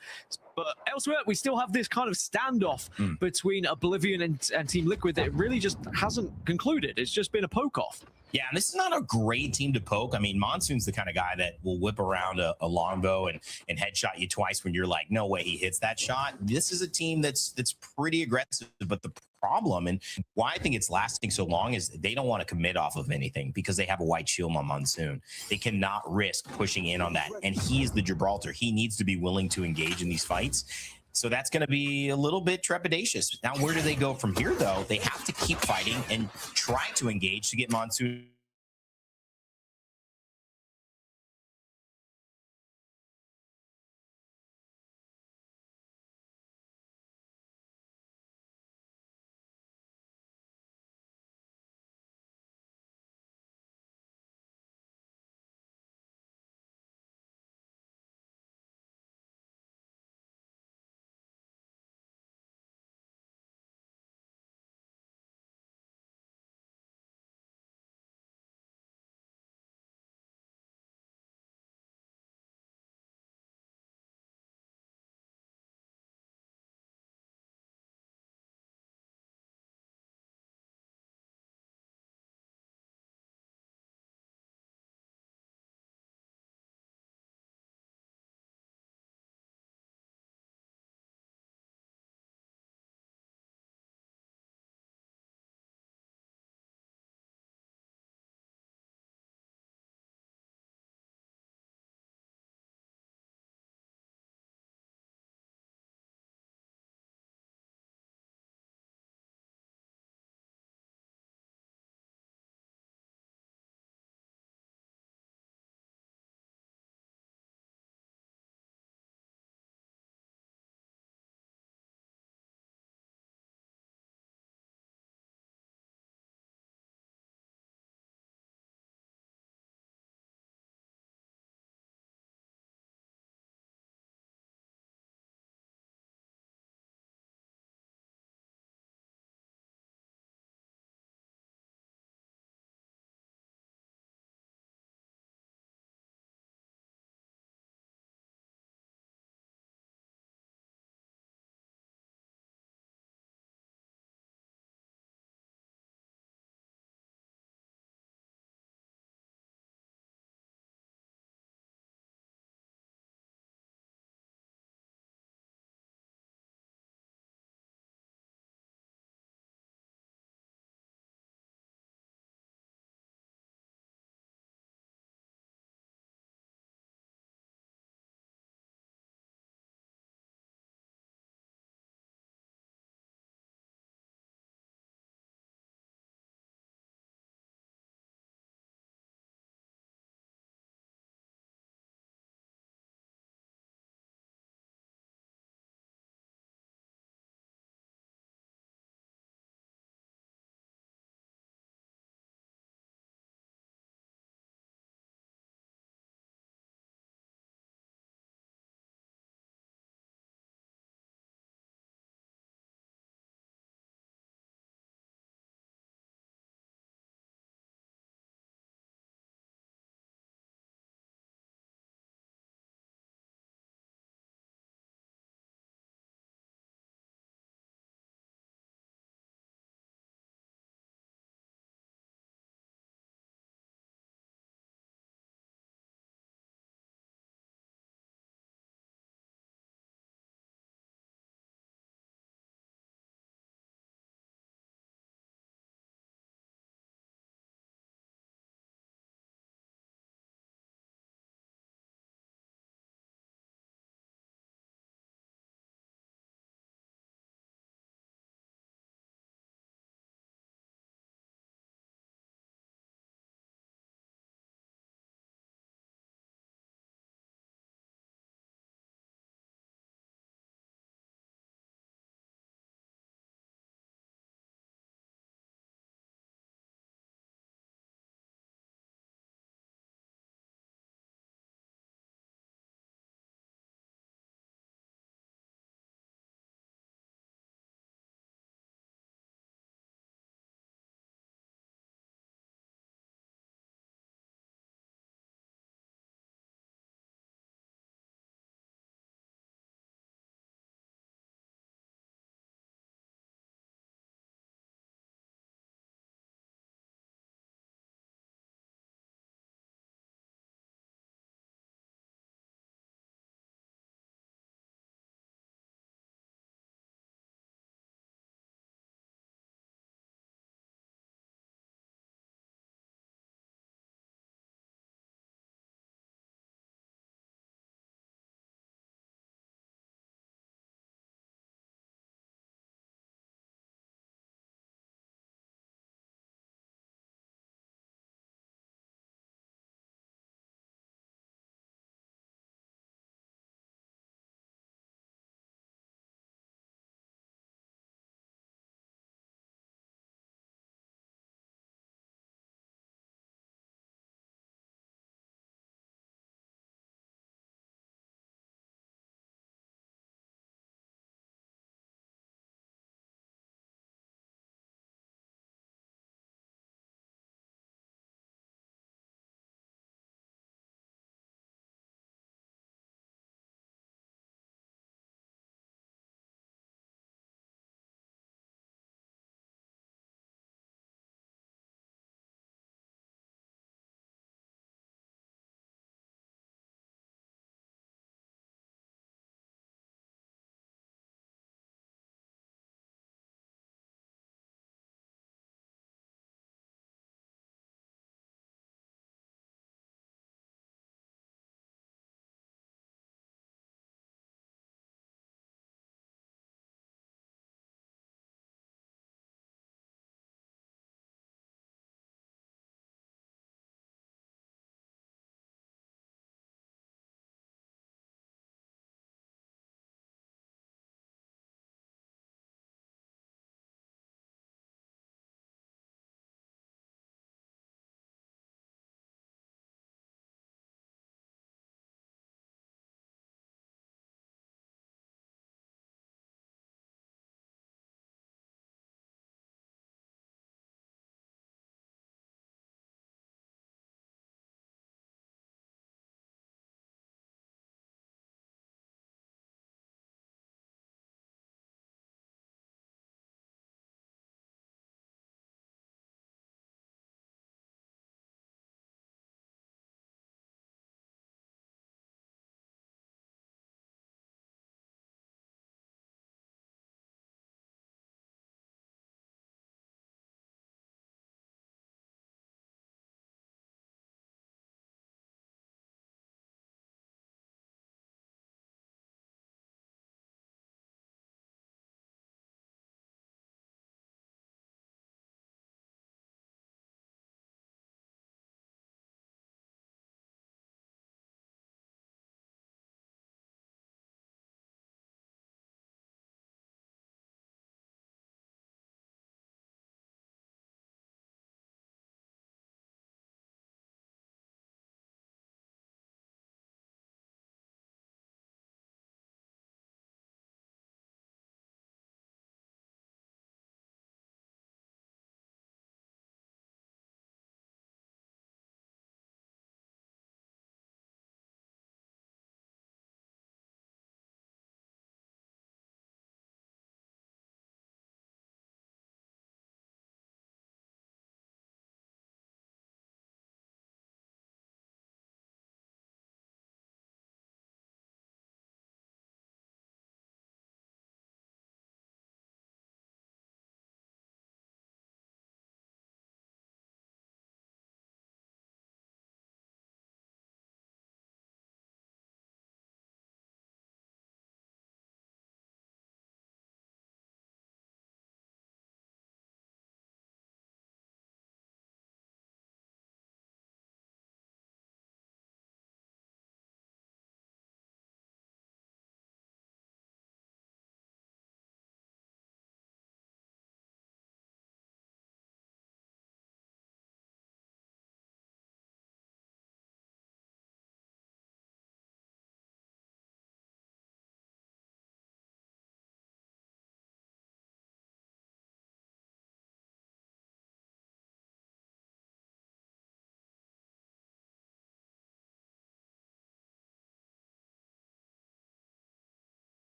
But elsewhere, we still have this kind of standoff between Oblivion and Team Liquid that really just hasn't concluded. It's just been a poke-off. Yeah, and this is not a great team to poke. I mean, Monsoon's the kind of guy that will whip around a longbow and headshot you twice when you're like, no way he hits that shot. This is a team that's pretty aggressive, but the problem and why I think it's lasting so long is they don't want to commit off of anything because they have a white shield on Monsoon. They cannot risk pushing in on that. And he's the Gibraltar. He needs to be willing to engage in these fights. So that's going to be a little bit trepidatious. Now, where do they go from here, though? They have to keep fighting and try to engage to get Monsoon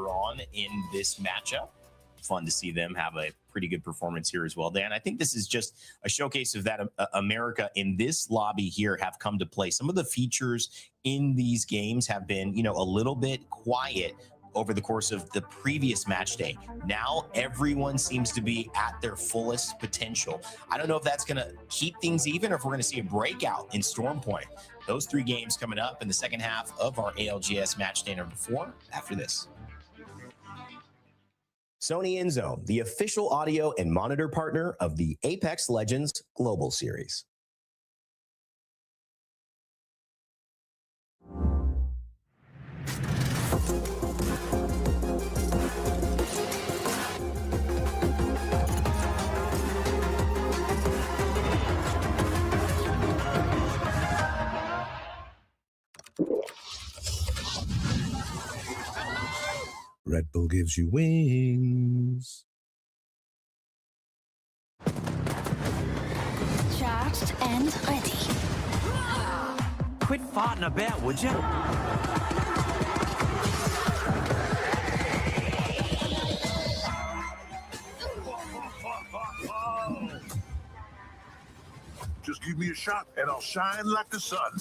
on in this matchup. Fun to see them have a pretty good performance here as well, Dan. I think this is just a showcase of that America in this lobby here have come to play. Some of the features in these games have been, you know, a little bit quiet over the course of the previous match day. Now everyone seems to be at their fullest potential. I don't know if that's going to keep things even or if we're going to see a breakout in Storm Point. Those 3 games coming up in the second half of our ALGS match day number 4 after this. Sony InZone, the official audio and monitor partner of the Apex Legends Global Series. Red Bull gives you wings. Charged and ready. Quit farting about, would you? Just give me a shot and I'll shine like the sun.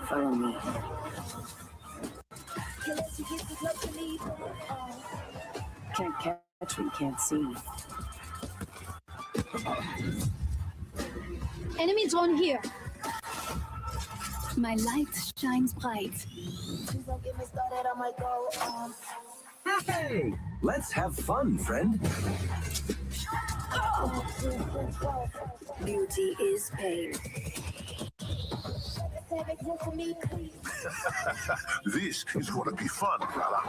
Follow me. Can't catch me, can't see. Enemies on here. My light shines bright. Hey, let's have fun, friend. Beauty is pain. This is gonna be fun, brother.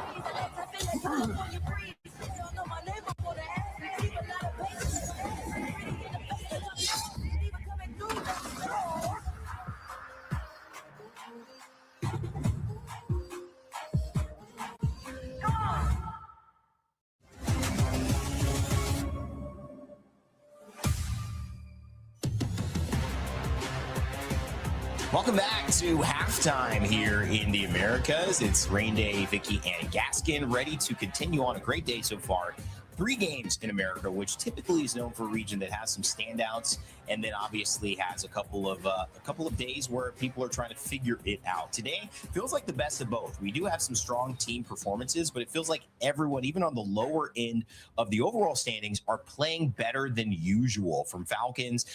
Welcome back to halftime here in the Americas. It's Rain Day, Vicky, and Gaskin ready to continue on a great day so far. 3 games in America, which typically is known for a region that has some standouts and then obviously has a couple of days where people are trying to figure it out. Today feels like the best of both. We do have some strong team performances, but it feels like everyone, even on the lower end of the overall standings, are playing better than usual. From Falcons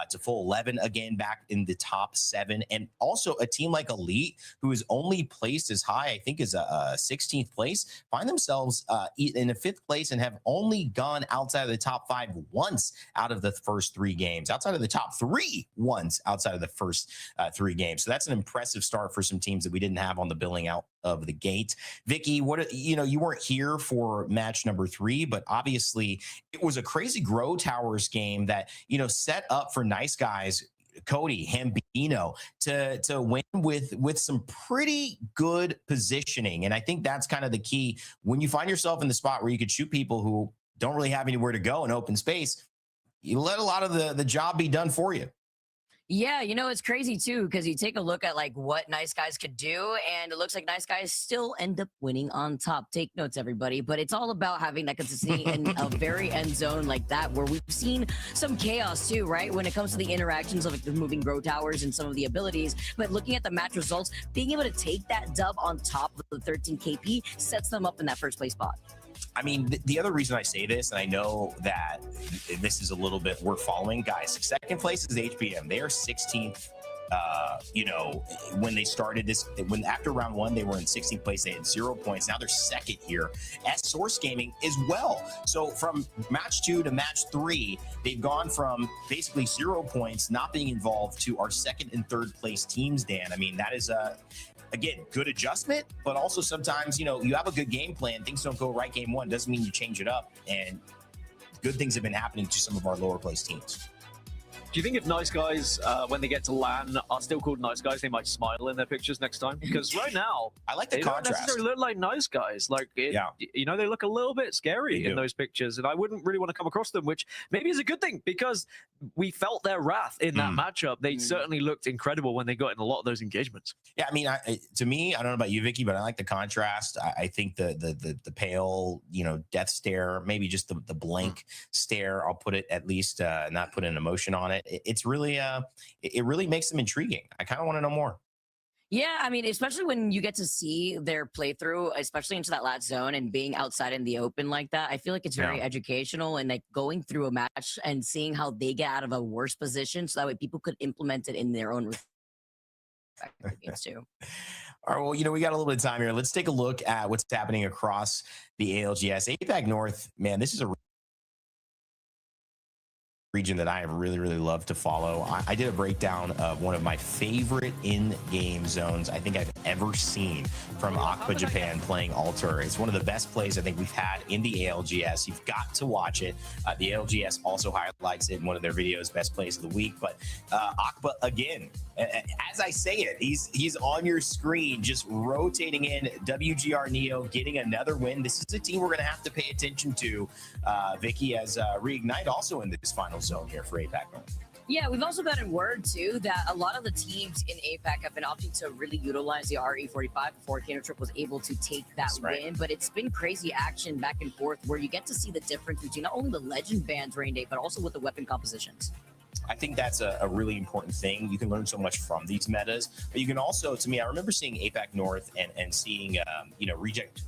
to full 11 again, back in the top 7, and also a team like Elite, who is only placed as high, I think, as a 16th place, find themselves in a 5th place and have only gone outside of the top 5 once out of the first 3 games. Outside of the top 3 once outside of the first 3 games. So that's an impressive start for some teams that we didn't have on the billing out of the gate. Vicky, you weren't here for match number 3, but obviously it was a crazy Grow Towers game that, set up for Nice Guys, Cody Hambino, to win with some pretty good positioning. And I think that's kind of the key. When you find yourself in the spot where you could shoot people who don't really have anywhere to go in open space, you let a lot of the job be done for you. Yeah, it's crazy too, because you take a look at what Nice Guys could do, and it looks like Nice Guys still end up winning on top. Take notes, everybody. But it's all about having that consistency in a very end zone like that, where we've seen some chaos too, right? When it comes to the interactions of the moving Grow Towers and some of the abilities. But looking at the match results, being able to take that dub on top of the 13 KP sets them up in that first place spot. I mean, the other reason I say this, and I know that this is a little bit we're following, guys. 2nd place is HBM. They are 16th. When they started this, after round 1, they were in 16th place. They had 0 points. Now they're 2nd here at Source Gaming as well. So from match 2 to match 3, they've gone from basically 0 points, not being involved, to our 2nd and 3rd place teams, Dan. I mean, that is again, good adjustment, but also sometimes, you have a good game plan. Things don't go right game 1. Doesn't mean you change it up. And good things have been happening to some of our lower place teams. Do you think if nice guys, when they get to LAN, are still called nice guys, they might smile in their pictures next time? Because right now, I like the they contrast. don't necessarily look like nice guys. Like, you know, they look a little bit scary in those pictures, and I wouldn't really want to come across them, which maybe is a good thing because we felt their wrath in that matchup. They certainly looked incredible when they got in a lot of those engagements. Yeah, I mean, to me, I don't know about you, Vicky, but I like the contrast. I think the pale, you know, death stare, maybe just the blank stare. I'll put it at least, not put an emotion on it. It's really, it really makes them intriguing. I kind of want to know more. Yeah, I mean, especially when you get to see their playthrough, especially into that last zone and being outside in the open like that, I feel like it's very educational and like going through a match and seeing how they get out of a worse position so that way people could implement it in their own respective games too. All right, well, you know, we got a little bit of time here. Let's take a look at what's happening across the ALGS. APAC North, man, this is a region that I have really loved to follow. I did a breakdown of one of my favorite in-game zones I think I've ever seen from Aqua Japan playing Alter. It's one of the best plays I think we've had in the ALGS. You've got to watch it. The ALGS also highlights it in one of their videos, best plays of the week. But Aqua, again, as I say it, he's on your screen, just rotating in. WGR Neo getting another win. This is a team we're going to have to pay attention to, Vicky, as Reignite also in this final zone here for APAC North. Yeah, we've also gotten word, too, that a lot of the teams in APAC have been opting to really utilize the RE45 before Kano Trip was able to take that win. But it's been crazy action back and forth where you get to see the difference between not only the legend bands Rain Day, but also with the weapon compositions. I think that's a really important thing. You can learn so much from these metas, but you can also, to me, I remember seeing APAC North and seeing, you know, Reject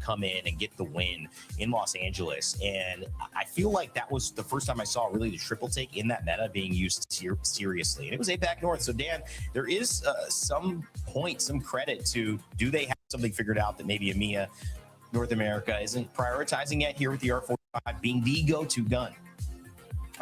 come in and get the win in Los Angeles. And I feel like that was the first time I saw really the triple take in that meta being used seriously. And it was APAC North. So Dan, there is some credit to, do they have something figured out that maybe EMEA, North America, isn't prioritizing yet here with the R45 being the go-to gun?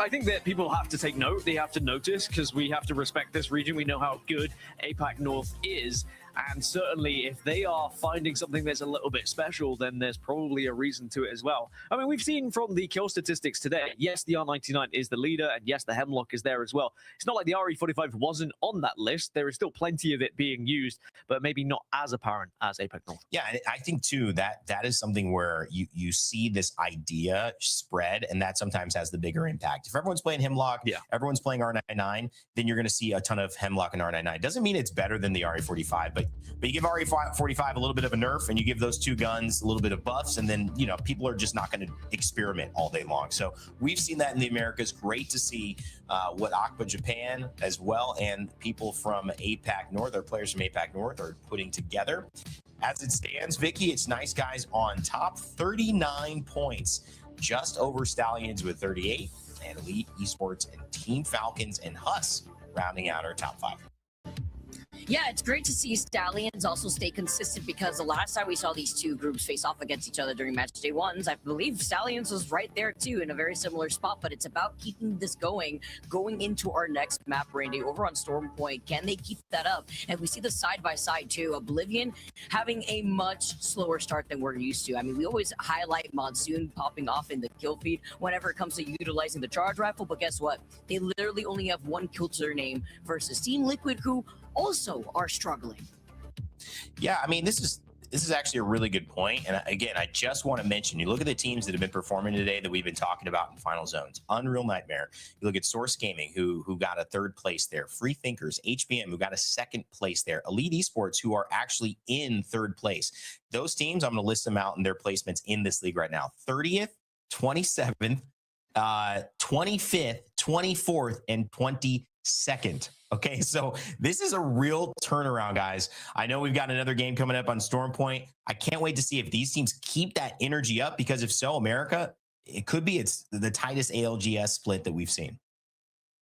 I think that people have to take note. They have to notice because we have to respect this region. We know how good APAC North is. And certainly if they are finding something that's a little bit special, then there's probably a reason to it as well. I mean, we've seen from the kill statistics today, yes, the R99 is the leader, and yes, the Hemlock is there as well. It's not like the RE45 wasn't on that list. There is still plenty of it being used, but maybe not as apparent as APAC North. Yeah, I think too that is something where you see this idea spread, and that sometimes has the bigger impact. If everyone's playing Hemlock, everyone's playing R99, then you're going to see a ton of Hemlock and R99. Doesn't mean it's better than the RE45, but you give RE45 a little bit of a nerf, and you give those two guns a little bit of buffs, and then, you know, people are just not going to experiment all day long. So we've seen that in the Americas. Great to see what Aqua Japan as well and people from APAC North, or players from APAC North, are putting together. As it stands, Vicky, it's Nice Guys on top, 39 points, just over Stallions with 38, and Elite Esports and Team Falcons and Huss rounding out our top 5. Yeah, it's great to see Stallions also stay consistent because the last time we saw these two groups face off against each other during match day ones, I believe Stallions was right there too in a very similar spot, but it's about keeping this going into our next map, Randy, over on Storm Point. Can they keep that up? And we see the side-by-side too. Oblivion having a much slower start than we're used to. I mean, we always highlight Monsoon popping off in the kill feed whenever it comes to utilizing the charge rifle, but guess what? They literally only have one kill to their name versus Team Liquid, who also are struggling. Yeah, I mean, this is actually a really good point. And again, I just want to mention, you look at the teams that have been performing today that we've been talking about in final zones. Unreal Nightmare. You look at Source Gaming, who got a 3rd place there. Free Thinkers, HBM, who got a 2nd place there. Elite Esports, who are actually in 3rd place. Those teams, I'm going to list them out in their placements in this league right now. 30th, 27th, 25th, 24th, and 22nd. Okay, so this is a real turnaround, guys. I know we've got another game coming up on Storm Point. I can't wait to see if these teams keep that energy up, because if so, America, it could be it's the tightest ALGS split that we've seen.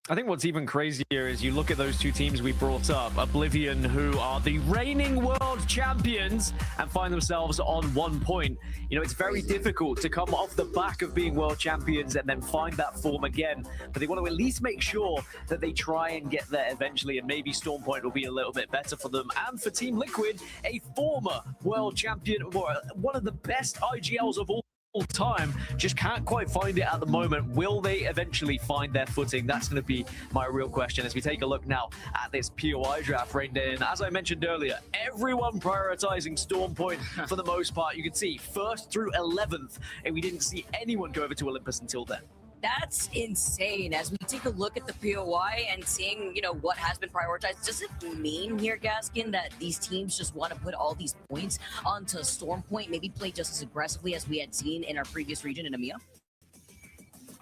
I think what's even crazier is you look at those two teams we brought up, Oblivion, who are the reigning world champions, and find themselves on 1 point. You know, it's very difficult to come off the back of being world champions and then find that form again. But they want to at least make sure that they try and get there eventually, and maybe Storm Point will be a little bit better for them. And for Team Liquid, a former world champion, one of the best IGLs of all time, just can't quite find it at the moment. Will they eventually find their footing? That's going to be my real question as we take a look now at this POI draft reined in. As I mentioned earlier, everyone prioritizing Storm Point for the most part. You can see 1st through 11th, and we didn't see anyone go over to Olympus until then. That's insane. As we take a look at the POI and seeing, what has been prioritized, does it mean here, Gaskin, that these teams just want to put all these points onto Storm Point, maybe play just as aggressively as we had seen in our previous region in EMEA?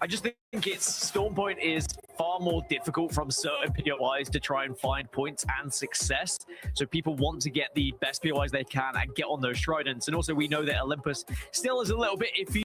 I just think Storm Point is far more difficult from certain POIs to try and find points and success. So people want to get the best POIs they can and get on those tridents. And also we know that Olympus still is a little bit iffy